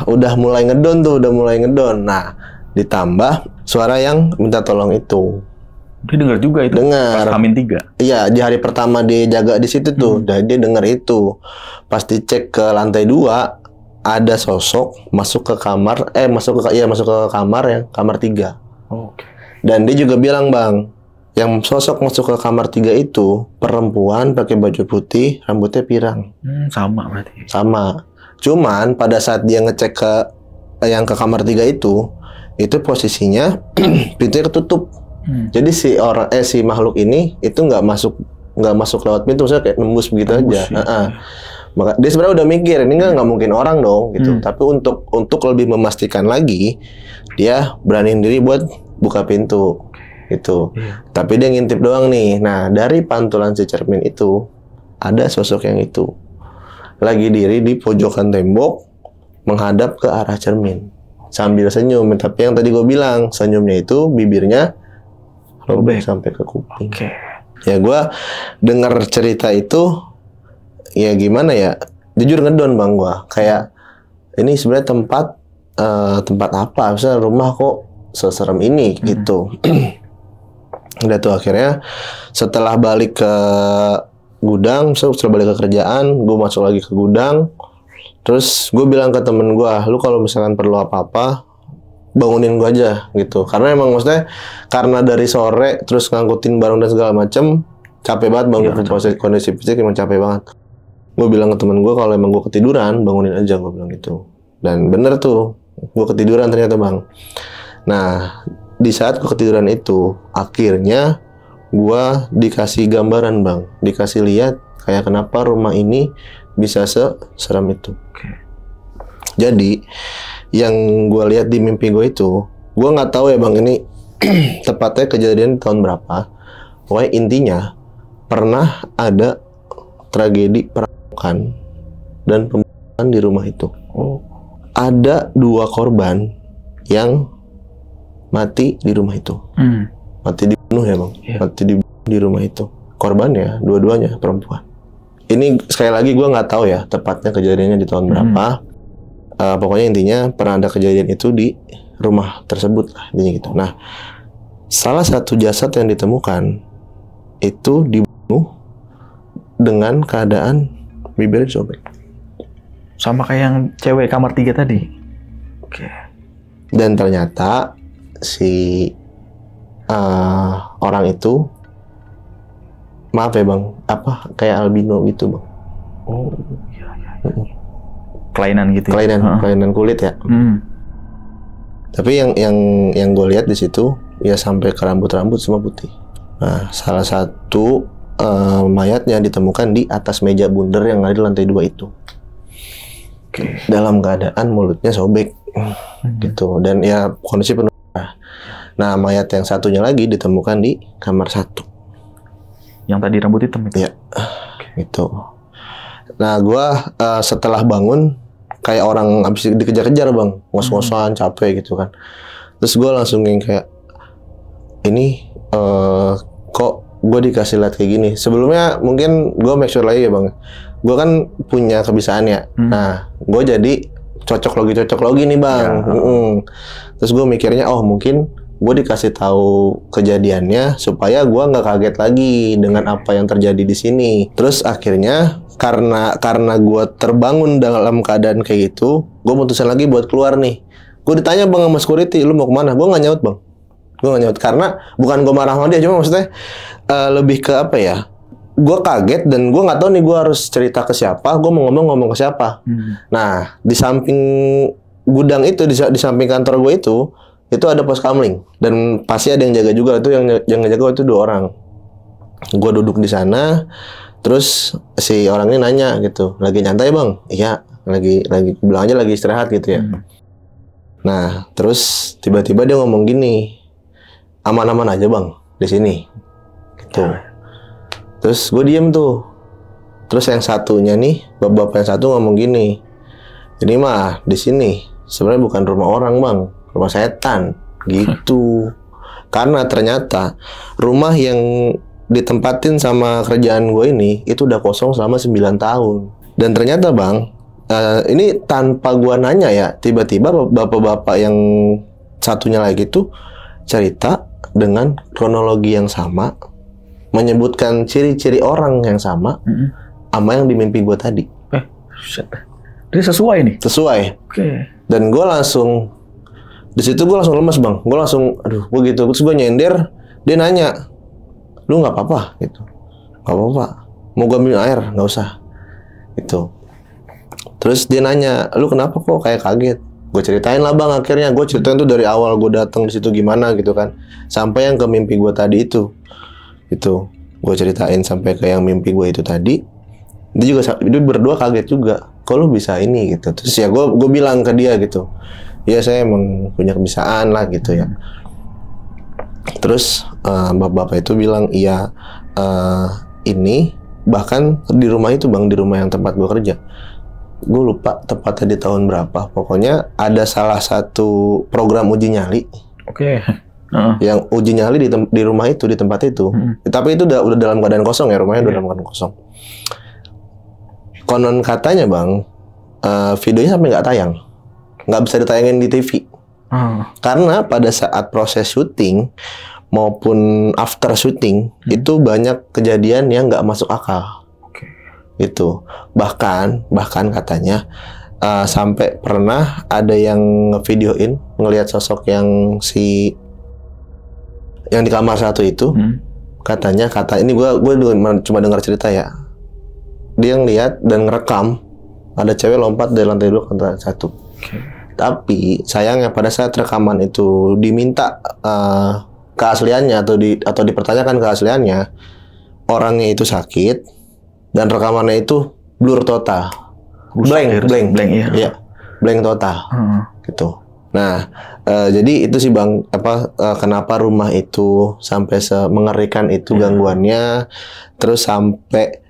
udah mulai ngedon. Nah, ditambah suara yang minta tolong itu. Dia dengar juga itu. Dengar. Pas H-3. Iya, di hari pertama dia jaga di situ tuh, dan dia dengar itu. Pas dicek ke lantai 2, ada sosok masuk ke kamar, masuk ke kamar yang kamar 3. Dan dia juga bilang, Bang, yang sosok masuk ke kamar 3 itu perempuan pakai baju putih, rambutnya pirang. Sama berarti. Sama. Cuman pada saat dia ngecek ke yang ke kamar 3 itu posisinya pintunya ketutup. Jadi si makhluk ini itu nggak masuk lewat pintu, maksudnya kayak nembus begitu aja. Maka dia sebenarnya udah mikir ini nggak mungkin orang dong gitu. Tapi untuk lebih memastikan lagi, dia beraniin diri buat buka pintu gitu. Tapi dia ngintip doang nih. Nah, dari pantulan si cermin itu ada sosok yang itu lagi diri di pojokan tembok menghadap ke arah cermin sambil senyum. Tapi yang tadi gue bilang, senyumnya itu bibirnya robek sampai ke kuping. Ya gue dengar cerita itu ya gimana ya, jujur ngedon, Bang, gue kayak ini sebenarnya tempat apa, misalnya rumah kok seserem ini gitu. Udah tuh akhirnya setelah balik ke gudang, setelah balik ke kerjaan, gue masuk lagi ke gudang. Terus gue bilang ke temen gue, lu kalau misalkan perlu apa-apa bangunin gue aja gitu. Karena emang maksudnya karena dari sore terus ngangkutin barang dan segala macem, capek banget, bangun kondisi fisik emang capek banget. Gue bilang ke temen gue kalau emang gue ketiduran, bangunin aja, gue bilang gitu. Dan bener tuh, gue ketiduran ternyata, Bang. Nah, di saat gue ketiduran itu, akhirnya gue dikasih gambaran, Bang. Dikasih lihat kayak kenapa rumah ini bisa seseram itu. Jadi, yang gue lihat di mimpi gue itu, gue nggak tahu ya, Bang, ini tepatnya kejadian tahun berapa. Pokoknya intinya, pernah ada tragedi perampokan dan pembunuhan di rumah itu. Ada 2 korban yang mati di rumah itu. Mati dibunuh ya, Bang. Mati dibunuh di rumah itu. Korbannya dua-duanya perempuan. Ini sekali lagi gue nggak tahu ya tepatnya kejadiannya di tahun berapa. Pokoknya intinya pernah ada kejadian itu di rumah tersebut lah, intinya gitu. Nah, salah satu jasad yang ditemukan itu dibunuh dengan keadaan bibirnya sobek. Sama kayak yang cewek kamar 3 tadi. Dan ternyata si orang itu, maaf ya, Bang, kayak albino gitu, Bang. Kelainan gitu. Kelainan kulit ya. Tapi yang gue lihat di situ ya sampai ke rambut-rambut semua putih. Nah, salah satu mayatnya ditemukan di atas meja bundar yang ada di lantai 2 itu. Dalam keadaan mulutnya sobek, gitu. Dan ya kondisi penuh. Nah, mayat yang satunya lagi ditemukan di kamar 1. Yang tadi rambut hitam itu? Iya, gitu. Nah, gua setelah bangun kayak orang habis dikejar-kejar bang, ngos-ngosan, capek gitu kan. Terus gua langsung yang kayak ini kok gue dikasih lihat kayak gini. Sebelumnya mungkin gue make sure lagi ya bang. Gue kan punya kebiasaan ya. Nah, gue jadi cocok logi nih bang. Terus gue mikirnya, oh mungkin gue dikasih tahu kejadiannya supaya gue nggak kaget lagi dengan apa yang terjadi di sini. Terus akhirnya karena gue terbangun dalam keadaan kayak gitu, gue mutusin lagi buat keluar nih. Gue ditanya bang sama security, lu mau kemana? Gue nggak nyaut bang. Gue gak nyaut karena bukan gue marah sama dia, cuma maksudnya lebih ke apa ya, gue kaget dan gue nggak tahu nih gue harus cerita ke siapa, gue mau ngomong ke siapa. Nah, di samping gudang itu, di samping kantor gue itu ada pos kamling dan pasti ada yang jaga juga. Itu yang jaga itu 2 orang. Gue duduk di sana, terus si orang ini nanya gitu, lagi nyantai bang? Iya, lagi bilang aja lagi istirahat gitu ya. Nah, terus tiba-tiba dia ngomong gini, aman-aman aja bang di sini, gitu. Terus gue diem tuh. Terus yang satunya nih, bapak yang satu ngomong gini, ini mah di sini sebenarnya bukan rumah orang bang, rumah setan, gitu. Karena ternyata rumah yang ditempatin sama kerjaan gue ini itu udah kosong selama 9 tahun. Dan ternyata bang, ini tanpa gue nanya ya, tiba-tiba bapak-bapak yang satunya lagi tuh cerita dengan kronologi yang sama, menyebutkan ciri-ciri orang yang sama, sama yang di mimpi gue tadi. Jadi sesuai nih? Sesuai. Dan gue langsung, di situ gue langsung lemes bang. Gue langsung, aduh, gue gitu. Terus gue nyender, dia nanya, lu nggak apa-apa? Gitu. Nggak apa-apa. Mau gue minum air? Nggak usah. Gitu. Terus dia nanya, lu kenapa kok kayak kaget? Gue ceritain lah bang, akhirnya gue ceritain tuh dari awal gue datang di situ gimana gitu kan, sampai yang ke mimpi gue tadi itu gue ceritain sampai ke yang mimpi gue itu tadi. Dia berdua kaget juga, kok lu bisa ini gitu. Terus ya gue bilang ke dia gitu, ya saya emang punya kebiasaan lah gitu ya. Terus bapak itu bilang, iya ini bahkan di rumah itu bang, di rumah yang tempat gue kerja. Gue lupa tepatnya di tahun berapa. Pokoknya ada salah satu program uji nyali. Yang uji nyali di rumah itu, di tempat itu. Tapi itu udah dalam keadaan kosong ya, rumahnya udah dalam keadaan kosong. Konon katanya bang, videonya sampai nggak tayang, nggak bisa ditayangin di TV. Karena pada saat proses syuting maupun after syuting itu banyak kejadian yang nggak masuk akal. Itu bahkan katanya sampai pernah ada yang ngevideoin ngelihat sosok yang di kamar 1 itu. Kata ini gue cuma dengar cerita ya, dia ngelihat dan ngerekam ada cewek lompat dari lantai 2 ke lantai 1. Tapi sayangnya pada saat rekaman itu diminta keasliannya atau dipertanyakan keasliannya, orangnya itu sakit. Dan rekamannya itu blur total, blank, ya, blank total, gitu. Nah, jadi itu sih bang, kenapa rumah itu sampai mengerikan itu gangguannya, terus sampai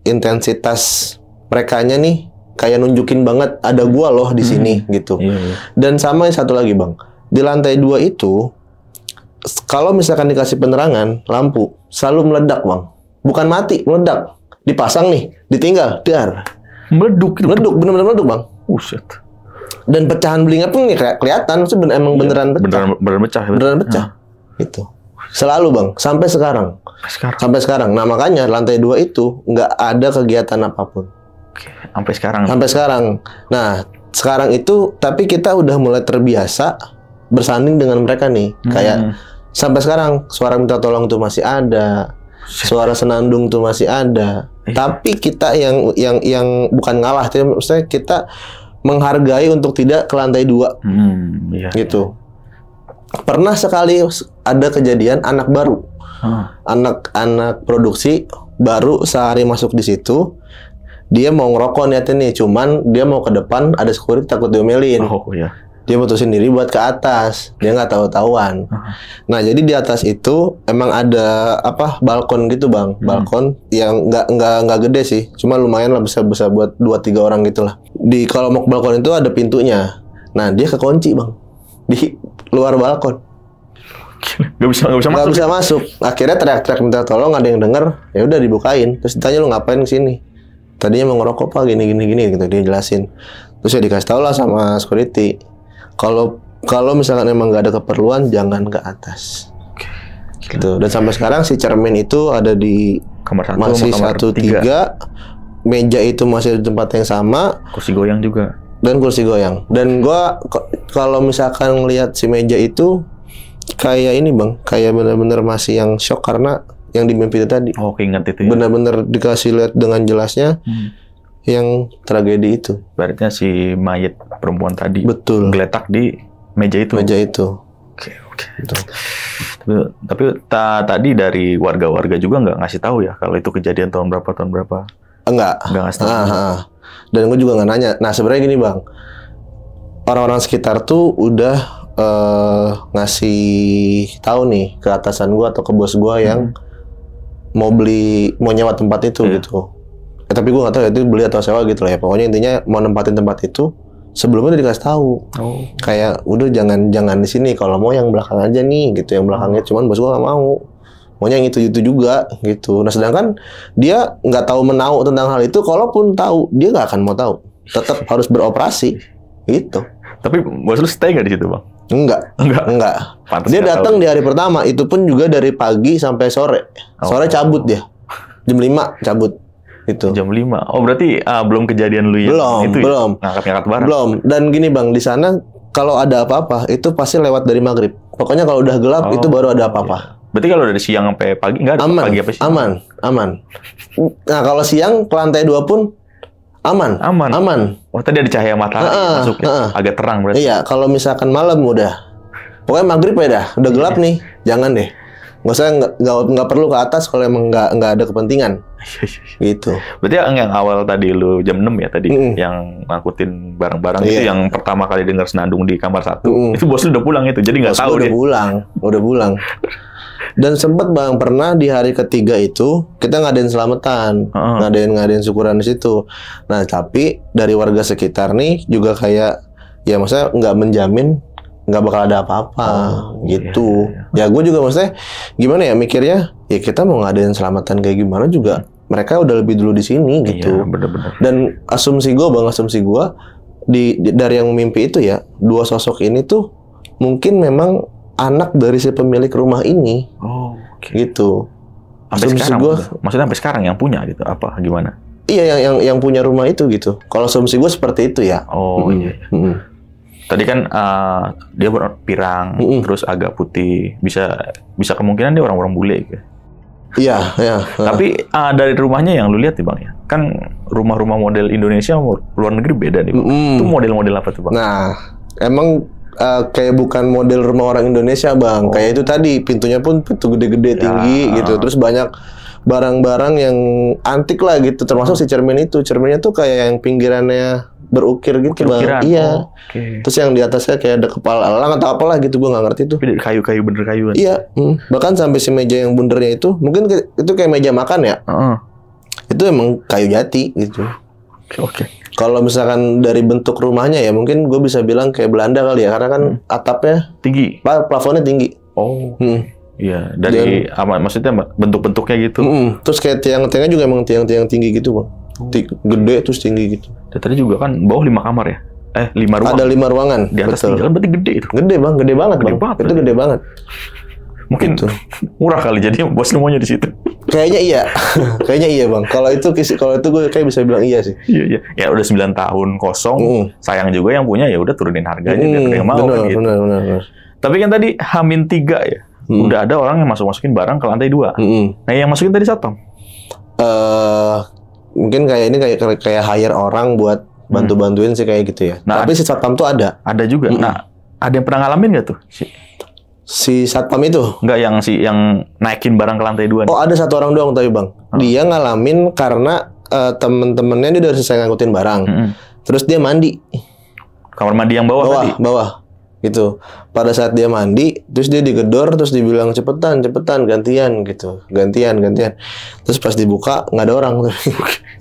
intensitas merekanya nih kayak nunjukin banget ada gua loh di sini gitu. Dan sama yang satu lagi bang, di lantai 2 itu kalau misalkan dikasih penerangan lampu selalu meledak bang. Bukan mati, meledak. Dipasang nih, ditinggal, dar. Meleduk, bener-bener meleduk bang. Buset. Dan pecahan belingnya pun kayak kelihatan, maksudnya emang beneran pecah. Beneran pecah. Itu. Selalu bang, sampai sekarang. Nah makanya lantai 2 itu nggak ada kegiatan apapun. Sampai sekarang. Nah sekarang itu, tapi kita udah mulai terbiasa bersanding dengan mereka nih. Kayak sampai sekarang suara minta tolong tuh masih ada. Suara senandung tuh masih ada. Tapi kita yang bukan ngalah, maksudnya kita menghargai untuk tidak ke lantai 2. Gitu. Pernah sekali ada kejadian anak baru, anak produksi baru sehari masuk di situ, dia mau ngerokok niatnya nih, cuman dia mau ke depan ada security takut diomelin. Oh iya. Dia mutusin diri buat ke atas, dia nggak tahu-tahuan. Nah jadi di atas itu emang ada apa balkon gitu bang, balkon yang nggak gede sih, cuma lumayan lah bisa buat 2-3 orang gitulah. Di kalau mau ke balkon itu ada pintunya, nah dia kekunci bang di luar balkon. Nggak bisa masuk. Akhirnya teriak-teriak minta tolong, ada yang denger, ya udah dibukain. Terus ditanya lu ngapain kesini? Tadinya mau ngerokok pak, gini gitu. Dia jelasin. Terus ya dikasih tau lah sama security. Kalau misalkan emang nggak ada keperluan, jangan ke atas. Gitu. Dan sampai sekarang si cermin itu ada di kamar 1 masih kamar 1-3. Meja itu masih di tempat yang sama. Kursi goyang juga. Dan kursi goyang. Dan gua kalau misalkan ngelihat si meja itu kayak ini bang, kayak benar-benar masih yang shock karena yang di mimpi itu tadi. Oh, keinget itu ya. Benar-benar dikasih lihat dengan jelasnya yang tragedi itu. Berarti si mayat perempuan tadi Betul. geletak di meja itu. Meja itu. Oke. Tapi tadi dari warga-warga juga nggak ngasih tahu ya kalau itu kejadian tahun berapa? Enggak. Nggak ngasih tahu. Dan gue juga nggak nanya. Nah sebenarnya gini bang, orang-orang sekitar tuh udah ngasih tahu nih ke atasan gue atau ke bos gue yang mau nyewa tempat itu gitu. Tapi gue nggak tahu ya itu beli atau sewa gitu lah ya. Pokoknya intinya mau nempatin tempat itu sebelumnya udah dikasih tahu. Kayak udah jangan di sini. Kalau mau yang belakang aja nih gitu, yang belakangnya. Cuman bos gue nggak mau. Maunya yang itu juga gitu. Nah sedangkan dia nggak tahu menau tentang hal itu. Kalaupun tahu dia nggak akan mau tahu. Tetap harus beroperasi gitu. Tapi bos lu stay nggak di situ bang? Enggak. Pantes Dia datang di hari pertama. Itu pun juga dari pagi sampai sore. Sore cabut dia. Jam 5 cabut. Itu. Jam 5. Oh berarti belum kejadian lu yang itu belum. Ya? Ngangkat barang. Belum. Dan gini bang, di sana kalau ada apa-apa itu pasti lewat dari maghrib. Pokoknya kalau udah gelap itu baru ada apa-apa. Iya. Berarti kalau dari siang sampai pagi nggak ada aman, pagi apa siang? Aman. Nah kalau siang ke lantai 2 pun aman. Oh tadi ada cahaya matahari masuk ya? Agak terang berarti. Iya, kalau misalkan malam udah. Pokoknya maghrib ya dah, udah gelap nih. Jangan deh. Nggak perlu ke atas kalau emang nggak ada kepentingan. Gitu. Berarti yang awal tadi lu jam 6 ya tadi yang ngangkutin barang-barang itu yang pertama kali dengar senandung di kamar 1. Itu bos lu udah pulang itu. Jadi nggak tahu dia. Udah pulang. Dan sempet bang pernah di hari ketiga itu kita ngadain selamatan, ngadain syukuran di situ. Nah tapi dari warga sekitar nih juga kayak ya maksudnya nggak menjamin nggak bakal ada apa-apa gitu. Ya gue juga maksudnya gimana ya mikirnya ya kita mau ngadain selamatan kayak gimana juga mereka udah lebih dulu di sini gitu. Iya, bener-bener. Dan asumsi gue dari yang mimpi itu ya 2 sosok ini tuh mungkin memang anak dari si pemilik rumah ini. Gitu. Asumsi gue maksudnya sampai sekarang yang punya gitu apa gimana? Iya yang punya rumah itu gitu. Kalau asumsi gue seperti itu ya. Iya. Tadi kan dia pirang, terus agak putih, bisa kemungkinan dia orang-orang bule gitu. Iya. Tapi dari rumahnya yang lu lihat nih bang ya, kan rumah-rumah model Indonesia luar negeri beda nih bang. Itu model-model apa tuh bang? Nah, emang kayak bukan model rumah orang Indonesia bang. Kayak itu tadi pintunya pun pintu gede-gede tinggi gitu. Terus banyak barang-barang yang antik lah gitu. Termasuk si cermin itu. Cerminnya tuh kayak yang pinggirannya berukir gitu bang. Iya. Terus yang di atasnya kayak ada kepala elang atau apalah gitu, gue nggak ngerti tuh. Kayu-kayu bener kayu. Iya. Bahkan sampai si meja yang bundernya itu, mungkin itu kayak meja makan ya. Itu emang kayu jati gitu. Oke. Kalau misalkan dari bentuk rumahnya ya mungkin gue bisa bilang kayak Belanda kali ya, karena kan atapnya tinggi, plafonnya tinggi. Iya. Dari maksudnya bentuk-bentuknya gitu. Terus kayak tiang-tiangnya juga emang tiang-tiang tinggi gitu bang. Gede terus tinggi gitu. Dan tadi juga kan bawah 5 kamar ya? 5 ruangan. Ada 5 ruangan. Di atas 3 kan berarti gede itu. Gede bang, gede banget bang. Itu gede banget. Mungkin gitu. Murah kali jadi bos semuanya di situ. Kayaknya iya. Kayaknya iya bang. Kalau itu gue kayak bisa bilang iya sih. Iya. Ya udah 9 tahun kosong. Sayang juga yang punya ya udah turunin harganya biar ada yang mau bener, gitu. Bener. Tapi kan tadi H-3 ya. Udah ada orang yang masukin barang ke lantai 2. Nah, yang masukin tadi satpam. Mungkin kayak ini kayak hire orang buat bantu-bantuin sih kayak gitu ya. Nah, tapi si satpam tuh ada. Ada juga. Nah, ada yang pernah ngalamin nggak tuh? Si satpam itu. Enggak, yang naikin barang ke lantai 2 nih. Oh, ada satu orang doang tapi Bang. Dia ngalamin karena temen-temennya dia udah selesai ngangkutin barang. Terus dia mandi. Kamar mandi yang bawah tadi. Bawah. Gitu. Pada saat dia mandi, terus dia digedor, terus dibilang cepetan, gantian gitu. Gantian. Terus pas dibuka nggak ada orang tuh.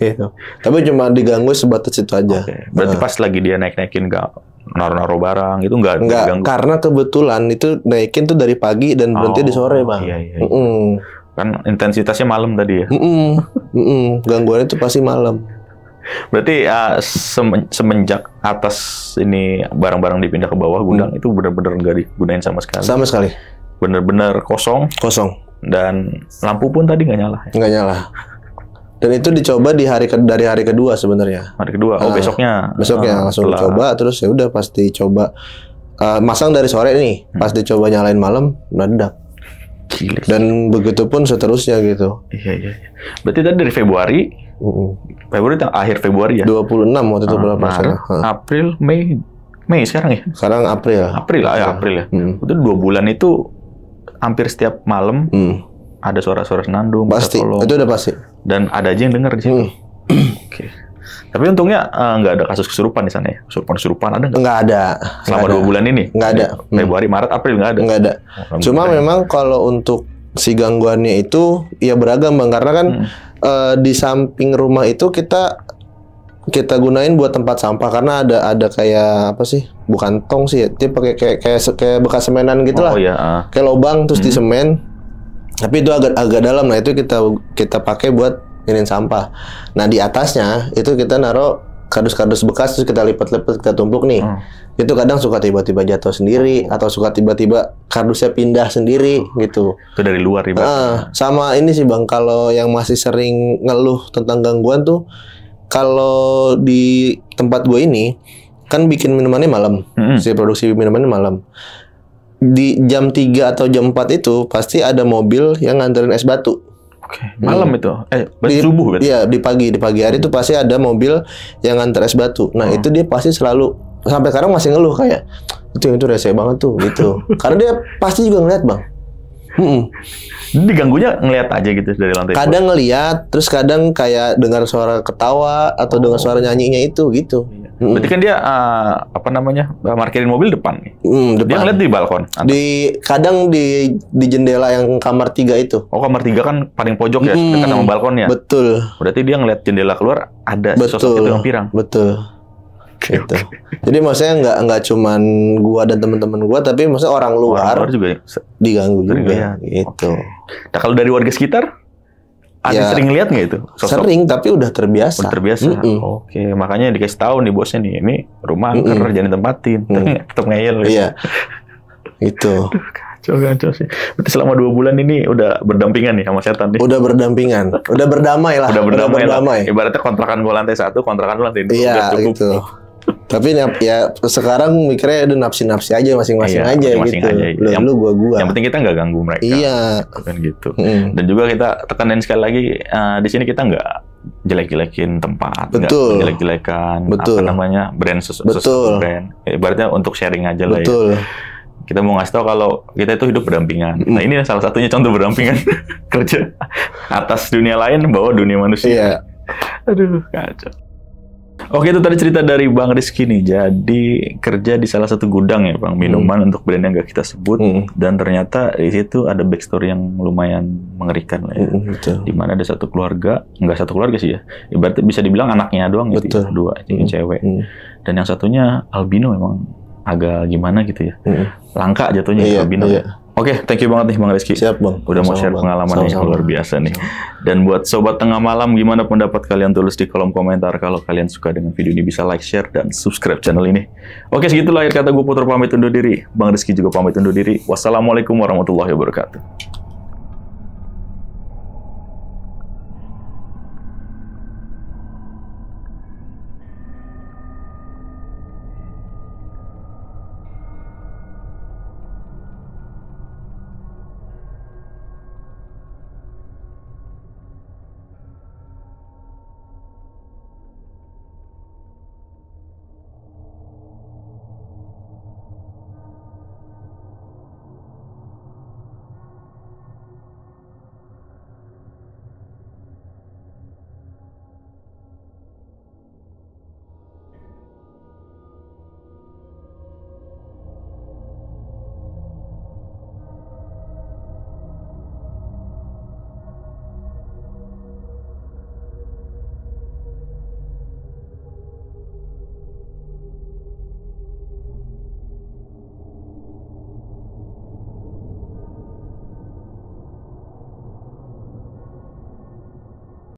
Gitu. Tapi cuma diganggu sebatas itu aja. Berarti pas lagi dia naikin nggak naruh barang itu nggak diganggu. Karena kebetulan itu naikin tuh dari pagi dan berhenti di sore, Bang. Iya. Kan intensitasnya malam tadi ya. Gangguan itu pasti malam. Berarti semenjak atas ini barang-barang dipindah ke bawah gudang itu benar-benar nggak digunain sama sekali. Sama sekali. Benar-benar kosong. Dan lampu pun tadi nggak nyala. Nggak nyala. Dan itu dicoba dari hari kedua sebenarnya. Hari kedua. Besoknya. Besoknya langsung coba, terus ya udah pasti coba masang dari sore nih. Pas dicoba nyalain malam meledak. Gila. Dan begitu pun seterusnya gitu. Iya. Berarti tadi dari Februari. Februari akhir Februari ya. 26 waktu itu berapa? April, Mei sekarang ya. Sekarang April. April ya. Itu 2 bulan itu hampir setiap malam ada suara-suara senandung. Pasti. Itu udah pasti. Dan ada aja yang dengar di situ. Oke. Tapi untungnya nggak ada kasus kesurupan di sana ya. Kesurupan ada nggak? Nggak ada. Selama 2 bulan ini? Nggak ada. Februari, Maret, April nggak ada? Nggak ada. Cuma memang kalau untuk si gangguannya itu ya beragam Bang. Karena kan di samping rumah itu kita gunain buat tempat sampah karena ada kayak apa sih? Bukan tong sih ya. Dia pakai kayak bekas semenan gitu lah. Kayak lubang terus di semen. Tapi itu agak dalam. Nah, itu kita pakai buat iniin sampah. Nah, di atasnya itu kita naruh kardus-kardus bekas terus kita lipat-lipat, kita tumpuk nih. Itu kadang suka tiba-tiba jatuh sendiri atau suka tiba-tiba kardusnya pindah sendiri gitu. Itu dari luar ibaratnya. Sama ini sih Bang, kalau yang masih sering ngeluh tentang gangguan tuh kalau di tempat gue ini kan bikin minumannya malam. Si produksi minumannya malam. Di jam 3 atau jam 4 itu pasti ada mobil yang nganterin es batu. Malam itu? Subuh berarti? Iya, di pagi hari itu pasti ada mobil yang nganter es batu. Nah, itu dia pasti selalu sampai sekarang masih ngeluh kayak itu rese banget tuh gitu. Karena dia pasti juga ngeliat Bang. Diganggunya ngeliat aja gitu dari lantai. Kadang ngeliat, terus kadang kayak dengar suara ketawa atau dengar suara nyanyinya itu gitu. Berarti kan dia parkirin mobil depan nih. Depan. Dia ngeliat di balkon. Kadang di jendela yang kamar 3 itu. Oh, kamar 3 kan paling pojok ya, dekat sama balkonnya. Betul. Berarti dia ngeliat jendela keluar ada sosok itu yang pirang. Betul. Gitu. Jadi maksudnya nggak cuman gua dan teman-teman gua, tapi maksudnya orang luar juga diganggu juga gitu. Nah, kalau dari warga sekitar ada sering lihat nggak itu? Sering, tapi udah terbiasa. Oke, makanya dikasih tahu nih bosnya nih, ini rumah angker jangan ditempatin. Tetap ngeyel. Iya. Itu. Kacau sih. Berarti selama 2 bulan ini udah berdampingan nih sama setan nih. Udah berdampingan. Udah berdamai lah. Udah berdamai. Ibaratnya kontrakan gua lantai 1, kontrakan lu lantai 2. Iya, itu. Tapi ya sekarang mikirnya udah nafsi-nafsi aja masing-masing aja gitu. Lu gua. Yang penting kita nggak ganggu mereka. Iya. Kan gitu. Dan juga kita tekanin sekali lagi di sini kita nggak jelek-jelekin tempat, nggak jelek-jelekan brand sesuatu brand. Ibaratnya untuk sharing aja lah ya. Kita mau ngasih tahu kalau kita itu hidup berdampingan. Nah, ini salah satunya contoh berdampingan. Kerja atas dunia lain, bawa dunia manusia. Iya. Aduh, kacau. Oke, itu tadi cerita dari Bang Rizky nih. Jadi kerja di salah satu gudang ya Bang, minuman untuk brand yang gak kita sebut. Dan ternyata di situ ada backstory yang lumayan mengerikan lah ya. Dimana ada satu keluarga, nggak satu keluarga sih ya. Ibaratnya bisa dibilang anaknya doang gitu ya, 2 cewek. Dan yang satunya albino memang agak gimana gitu ya. Langka jatuhnya albino. Oke, thank you banget nih Bang Rizky. Siap Bang. Udah mau share pengalaman yang luar biasa nih. Dan buat Sobat Tengah Malam, gimana pendapat kalian, tulis di kolom komentar. Kalau kalian suka dengan video ini bisa like, share, dan subscribe channel ini. Oke, segitulah akhir kata gue Putra pamit undur diri. Bang Rizky juga pamit undur diri. Wassalamualaikum warahmatullahi wabarakatuh.